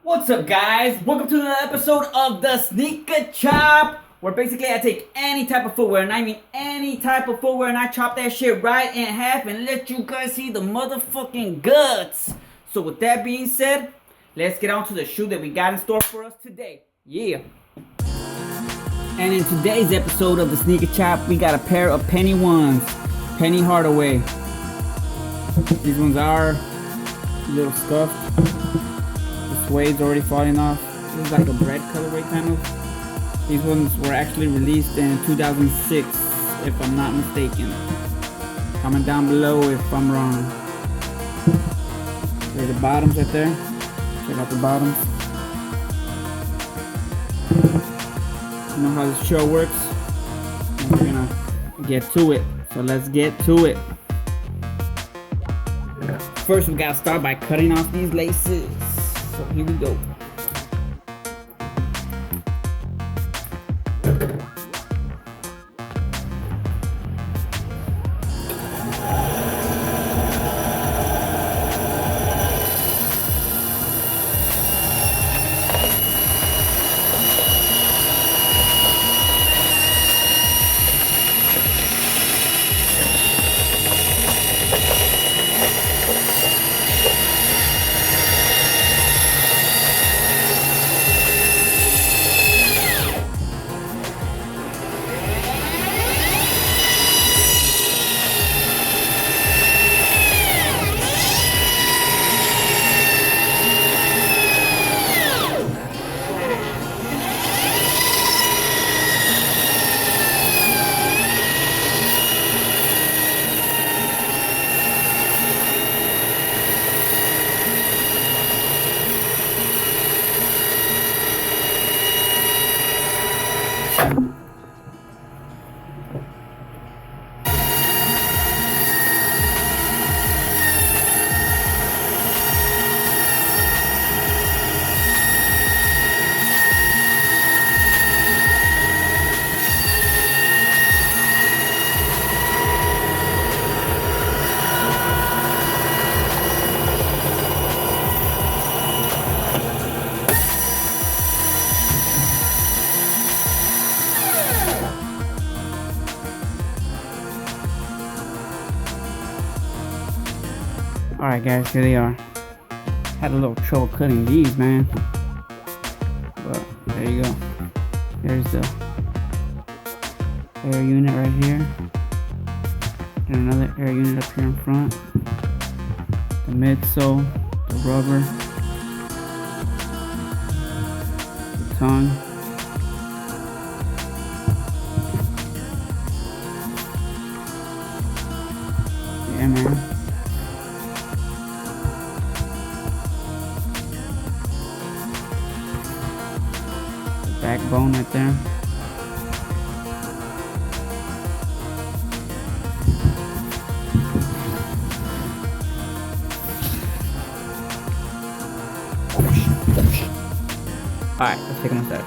What's up, guys? Welcome to another episode of the Sneaker Chop, where basically I take any type of footwear, and I mean any type of footwear, and I chop that shit right in half and let you guys see the motherfucking guts. So with that being said, let's get on to the shoe that we got in store for us today. Yeah. And in today's episode of the Sneaker Chop, we got a pair of penny ones, penny Hardaway. These ones are a little scuffed. The suede's already falling off. This is like a bread colorway kind of. These ones were actually released in 2006, if I'm not mistaken. Comment down below if I'm wrong. There's the bottoms right there. Check out the bottoms. You know how this show works. And we're gonna get to it. So let's get to it. First, we gotta start by cutting off these laces. So here we go. Alright guys, here they are. Had a little trouble cutting these, man. But there you go. There's the air unit right here. And another air unit up here in front. The midsole, the rubber, the tongue. Yeah, man. Backbone right there. Alright, let's take them inside.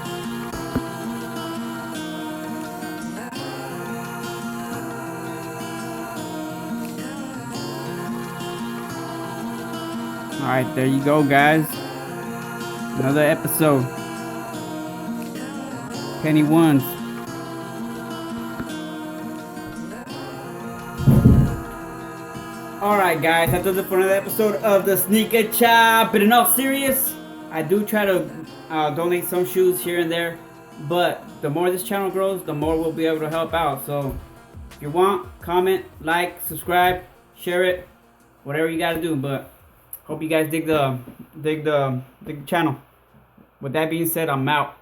Alright, there you go, guys. Another episode. Penny ones. Alright guys, that does it for another episode of the Sneaker Chop. But in all serious, I do try to donate some shoes here and there. But the more this channel grows, the more we'll be able to help out. So if you want, comment, like, subscribe, share it, whatever you gotta do. But hope you guys dig the channel. With that being said, I'm out.